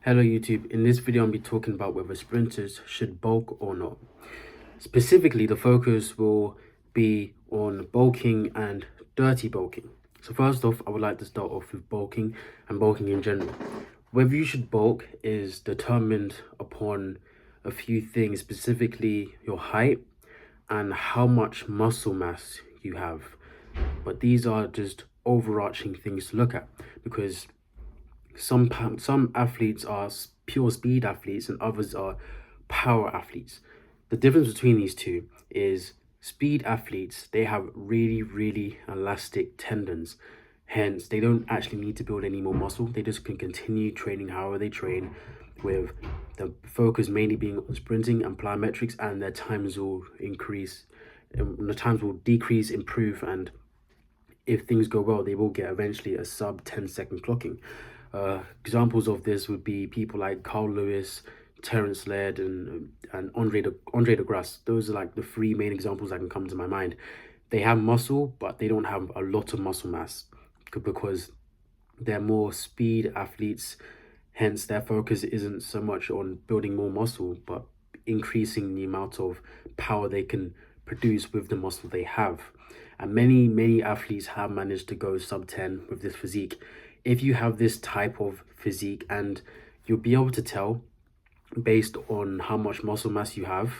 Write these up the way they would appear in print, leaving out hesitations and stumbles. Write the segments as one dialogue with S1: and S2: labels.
S1: Hello YouTube, in this video I'll be talking about whether sprinters should bulk or not. Specifically, the focus will be on bulking and dirty bulking. So first off, I would like to start off with bulking and bulking in general. Whether you should bulk is determined upon a few things, specifically your height and how much muscle mass you have. But these are just overarching things to look at because some athletes are pure speed athletes and others are power athletes. The difference between these two is speed athletes, they have really elastic tendons. Hence, they don't actually need to build any more muscle. They just can continue training however they train, with the focus mainly being on sprinting and plyometrics, and their times will increase, the times will decrease, improve, and if things go well, they will get eventually a sub 10-second clocking. Examples of this would be people like Carl Lewis, Terence Laird, and Andre de Grasse. Those are like the three main examples that can come to my mind. They have muscle, but they don't have a lot of muscle mass because they're more speed athletes. Hence, their focus isn't so much on building more muscle, but increasing the amount of power they can produce with the muscle they have. And many athletes have managed to go sub 10 with this physique. If you have this type of physique, and you'll be able to tell based on how much muscle mass you have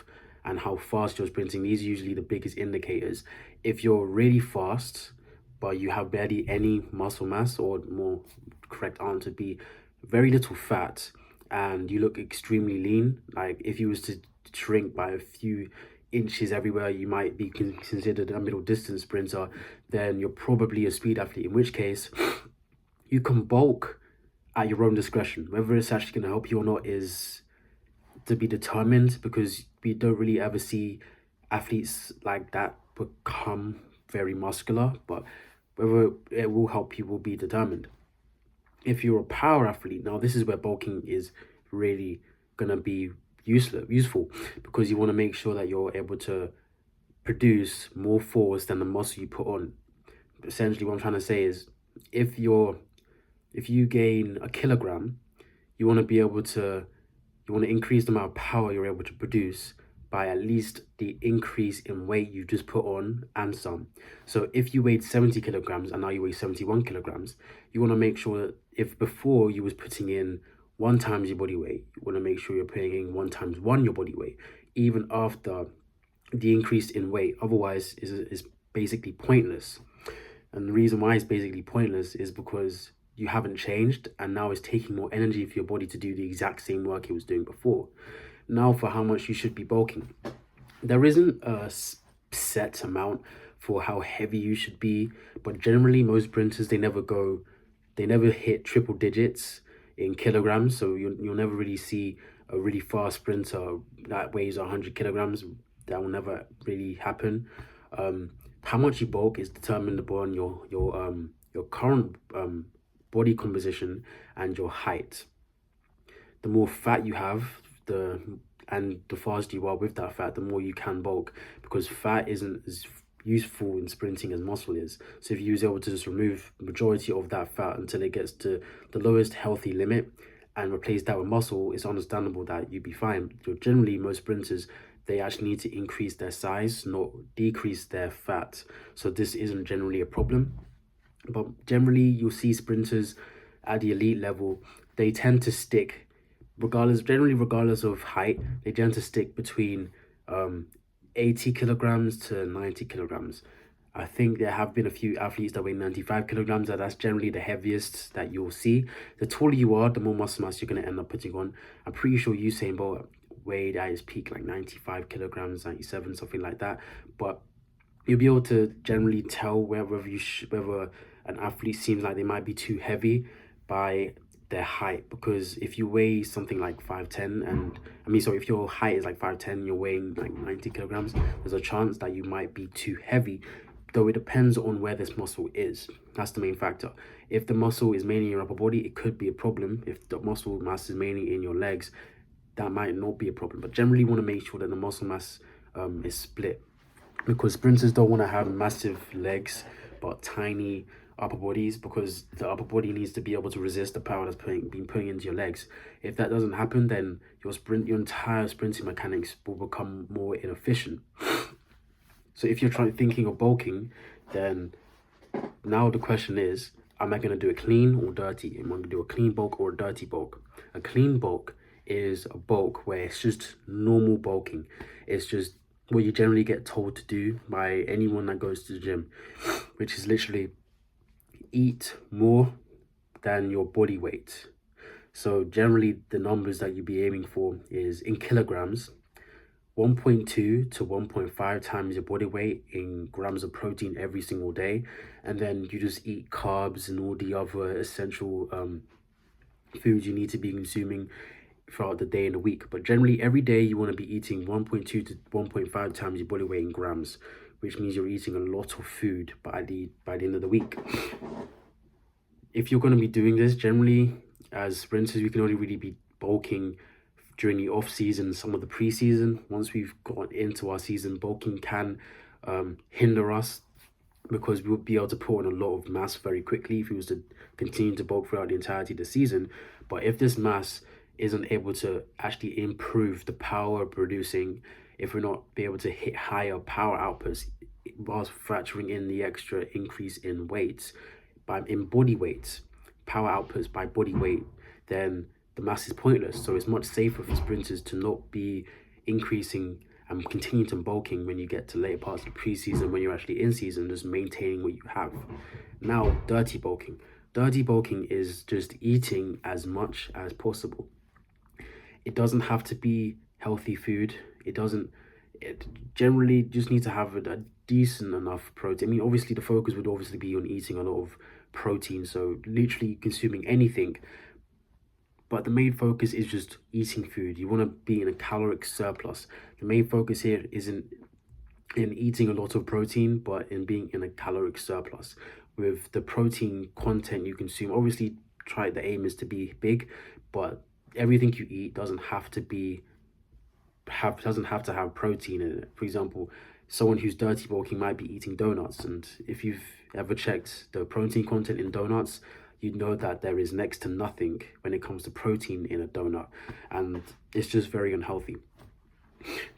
S1: and how fast you're sprinting. These are usually the biggest indicators. If you're really fast but you have barely any muscle mass, or more correct answer would be very little fat, and you look extremely lean, like if you was to shrink by a few inches everywhere, you might be considered a middle distance sprinter, then you're probably a speed athlete, in which case you can bulk at your own discretion. Whether it's actually going to help you or not is to be determined, because we don't really ever see athletes like that become very muscular, but whether it will help you will be determined. If you're a power athlete, now this is where bulking is really going to be useful, because you want to make sure that you're able to produce more force than the muscle you put on. Essentially, what I'm trying to say is, if you gain a kilogram, you want to be able to, you want to increase the amount of power you're able to produce by at least the increase in weight you just put on and some. So if you weighed 70 kilograms and now you weigh 71 kilograms, you want to make sure that if before you was putting in 1 times your body weight, you want to make sure you're putting in 1 times 1 your body weight, even after the increase in weight. Otherwise, is basically pointless. And the reason why it's basically pointless is because you haven't changed, and now it's taking more energy for your body to do the exact same work it was doing before. Now, for how much you should be bulking, there isn't a set amount for how heavy you should be, but generally most sprinters, they never hit triple digits in kilograms. So you'll never really see a really fast sprinter that weighs 100 kilograms. That will never really happen. How much you bulk is determined upon your current body composition and your height. The more fat you have, and the faster you are with that fat, the more you can bulk, because fat isn't as useful in sprinting as muscle is. So if you was able to just remove the majority of that fat until it gets to the lowest healthy limit and replace that with muscle, it's understandable that you'd be fine. So generally, most sprinters, they actually need to increase their size, not decrease their fat. So this isn't generally a problem. But generally, you'll see sprinters at the elite level, they tend to stick, regardless of height, they tend to stick between 80 kilograms to 90 kilograms. I think there have been a few athletes that weigh 95 kilograms, and that's generally the heaviest that you'll see. The taller you are, the more muscle mass you're going to end up putting on. I'm pretty sure Usain Bolt weighed at his peak like 95 kilograms, 97, something like that. But you'll be able to generally tell whether an athlete seems like they might be too heavy by their height, because if you weigh something like 5'10", if your height is like 5'10", you're weighing like 90 kilograms, there's a chance that you might be too heavy, though it depends on where this muscle is. That's the main factor. If the muscle is mainly in your upper body, it could be a problem. If the muscle mass is mainly in your legs, that might not be a problem. But generally, you want to make sure that the muscle mass is split, because sprinters don't want to have massive legs but tiny upper bodies, because the upper body needs to be able to resist the power that's being put into your legs. If that doesn't happen, then your entire sprinting mechanics will become more inefficient. So if you're thinking of bulking, then now the question is, am I going to do a clean or dirty? Am I going to do a clean bulk or a dirty bulk? A clean bulk is a bulk where it's just normal bulking. It's just what you generally get told to do by anyone that goes to the gym, which is literally eat more than your body weight. So generally the numbers that you'd be aiming for is in kilograms, 1.2 to 1.5 times your body weight in grams of protein every single day. And then you just eat carbs and all the other essential foods you need to be consuming throughout the day and the week. But generally every day you want to be eating 1.2 to 1.5 times your body weight in grams, which means you're eating a lot of food by the end of the week. If you're going to be doing this, generally as sprinters, we can only really be bulking during the off season, some of the pre-season. Once we've got into our season, bulking can hinder us, because we would be able to put on a lot of mass very quickly if we was to continue to bulk throughout the entirety of the season. But if this mass isn't able to actually improve the power producing, if we're not be able to hit higher power outputs whilst factoring in the extra increase in weights, in body weight, power outputs by body weight, then the mass is pointless. So it's much safer for sprinters to not be increasing and continue to bulking when you get to later parts of the preseason, when you're actually in season, just maintaining what you have. Now, dirty bulking. Dirty bulking is just eating as much as possible. It doesn't have to be healthy food. It generally just needs to have a decent enough protein. I mean, obviously the focus would obviously be on eating a lot of protein, so literally consuming anything. But the main focus is just eating food. You want to be in a caloric surplus. The main focus here isn't in eating a lot of protein, but in being in a caloric surplus. With the protein content you consume, obviously the aim is to be big, but everything you eat doesn't have to have protein in it. For example, someone who's dirty bulking might be eating donuts, and if you've ever checked the protein content in donuts, you'd know that there is next to nothing when it comes to protein in a donut, and it's just very unhealthy.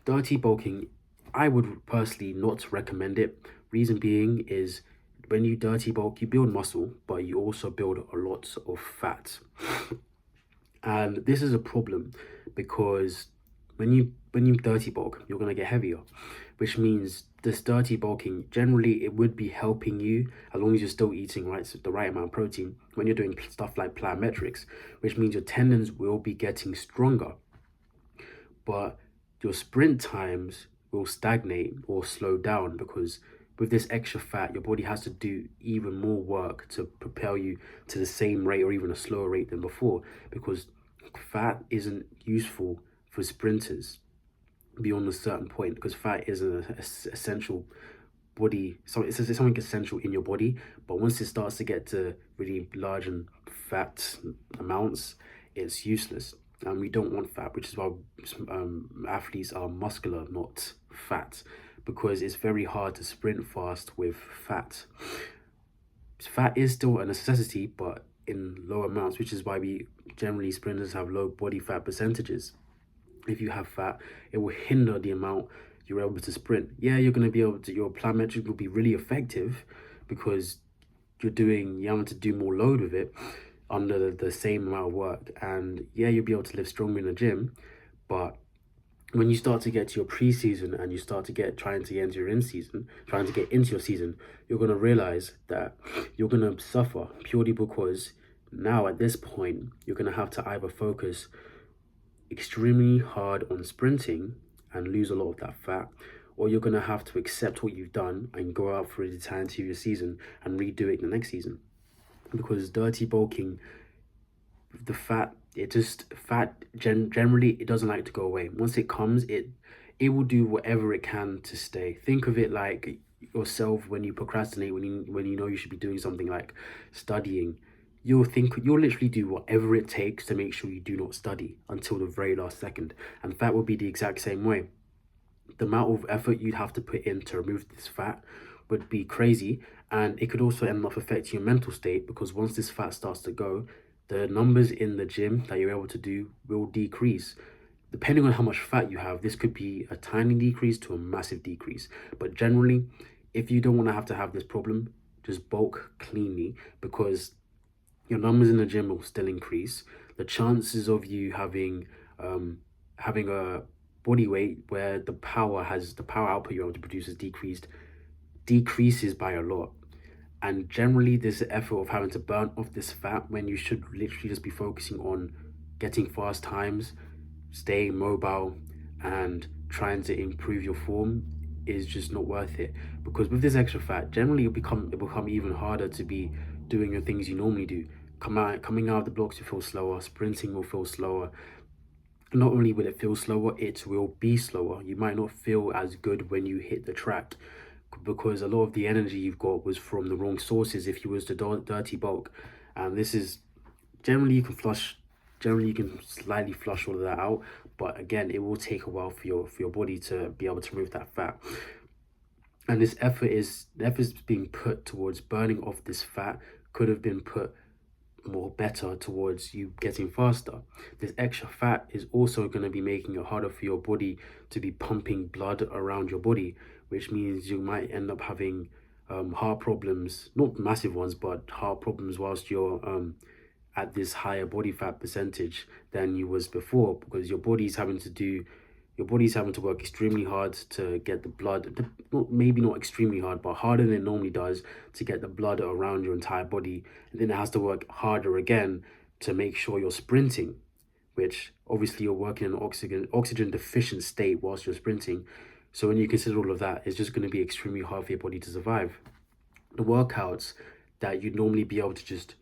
S1: Dirty bulking, I would personally not recommend it. Reason being is, when you dirty bulk, you build muscle, but you also build a lot of fat. And this is a problem, because when you dirty bulk, you're going to get heavier, which means this dirty bulking, generally it would be helping you as long as you're still eating the right amount of protein when you're doing stuff like plyometrics, which means your tendons will be getting stronger, but your sprint times will stagnate or slow down, because with this extra fat, your body has to do even more work to propel you to the same rate or even a slower rate than before, because fat isn't useful for sprinters beyond a certain point, because fat is an essential body, so it's something essential in your body. But once it starts to get to really large and fat amounts, it's useless, and we don't want fat, which is why athletes are muscular, not fat, because it's very hard to sprint fast with fat. Fat is still a necessity, but in low amounts, which is why sprinters have low body fat percentages. If you have fat, it will hinder the amount you're able to sprint. Yeah, you're going to be able to, your plyometric will be really effective, because you're having to do more load with it under the same amount of work. And yeah, you'll be able to lift stronger in the gym, but when you start to get to your pre-season and you start to trying to get into your season, you're going to realize that you're going to suffer, purely because now at this point, you're going to have to either focus extremely hard on sprinting and lose a lot of that fat, or you're going to have to accept what you've done and go out for the entirety of your season and redo it the next season. Because dirty bulking, the fat, generally it doesn't like to go away. Once it comes, it will do whatever it can to stay. Think of it like yourself when you procrastinate, when you know you should be doing something like studying. You'll literally do whatever it takes to make sure you do not study until the very last second. And fat will be the exact same way. The amount of effort you'd have to put in to remove this fat would be crazy, And it could also end up affecting your mental state, because once this fat starts to go, the numbers in the gym that you're able to do will decrease. Depending on how much fat you have, this could be a tiny decrease to a massive decrease. But generally, if you don't want to have this problem, just bulk cleanly, because your numbers in the gym will still increase. The chances of you having a body weight where the power output you're able to produce is decreases by a lot. And generally, this effort of having to burn off this fat when you should literally just be focusing on getting fast times, staying mobile, and trying to improve your form is just not worth it. Because with this extra fat, generally it become even harder to be doing the things you normally do. Coming out of the blocks, you feel slower. Sprinting will feel slower. Not only will it feel slower, it will be slower. You might not feel as good when you hit the track, because a lot of the energy you've got was from the wrong sources if you was to dirty bulk. And this is generally you can slightly flush all of that out, but again, it will take a while for your body to be able to remove that fat. And the effort is being put towards burning off this fat could have been put more better towards you getting faster. This extra fat is also going to be making it harder for your body to be pumping blood around your body, which means you might end up having heart problems, not massive ones, but heart problems whilst you're at this higher body fat percentage than you was before, because your body's having to work extremely hard to get the blood, maybe not extremely hard, but harder than it normally does to get the blood around your entire body. And then it has to work harder again to make sure you're sprinting, which obviously you're working in an oxygen deficient state whilst you're sprinting. So when you consider all of that, it's just going to be extremely hard for your body to survive. The workouts that you'd normally be able to just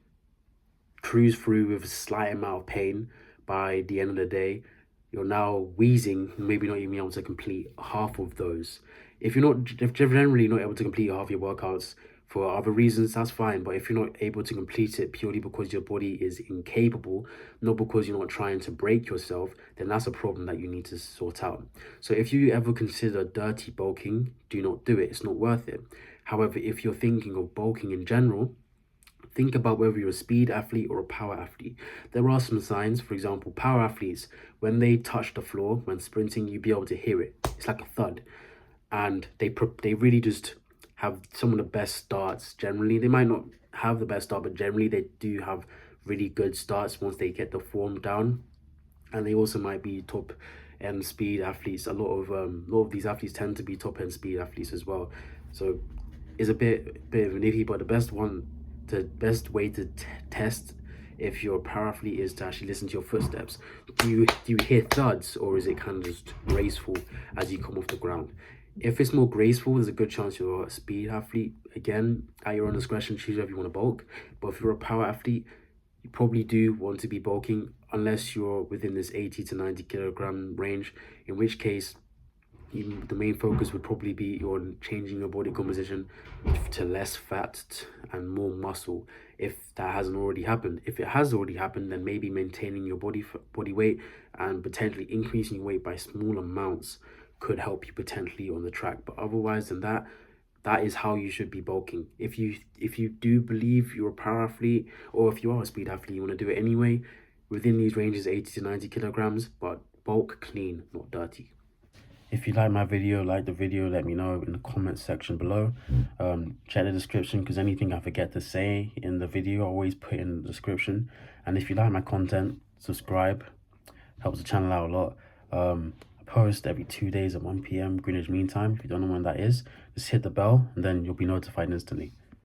S1: cruise through with a slight amount of pain, by the end of the day, you're now wheezing, maybe not even able to complete half of those. If you're generally not able to complete half your workouts for other reasons, that's fine. But if you're not able to complete it purely because your body is incapable, not because you're not trying to break yourself, then that's a problem that you need to sort out. So if you ever consider dirty bulking, do not do it. It's not worth it. However, if you're thinking of bulking in general, think about whether you're a speed athlete or a power athlete. There are some signs. For example, power athletes, when they touch the floor, when sprinting, you'll be able to hear it. It's like a thud. And they really just have some of the best starts. Generally, they might not have the best start, but generally they do have really good starts once they get the form down. And they also might be top end speed athletes. A lot of these athletes tend to be top end speed athletes as well. So it's a bit of an iffy, but the best way to test if you're a power athlete is to actually listen to your footsteps. Do you hear thuds, or is it kind of just graceful as you come off the ground? If it's more graceful, there's a good chance you're a speed athlete. Again, at your own discretion, choose whether you want to bulk. But if you're a power athlete, you probably do want to be bulking, unless you're within this 80 to 90 kilogram range, in which case the main focus would probably be on changing your body composition to less fat and more muscle, if that hasn't already happened. If it has already happened, then maybe maintaining your body weight and potentially increasing your weight by small amounts could help you potentially on the track. But otherwise than that, that is how you should be bulking. If you do believe you're a power athlete, or if you are a speed athlete, you want to do it anyway, within these ranges, 80 to 90 kilograms, but bulk clean, not dirty. If you like my video, like the video, let me know in the comment section below. Check the description, because anything I forget to say in the video, I always put in the description. And if you like my content, subscribe. Helps the channel out a lot. I post every 2 days at 1 p.m. Greenwich Mean Time. If you don't know when that is, just hit the bell and then you'll be notified instantly.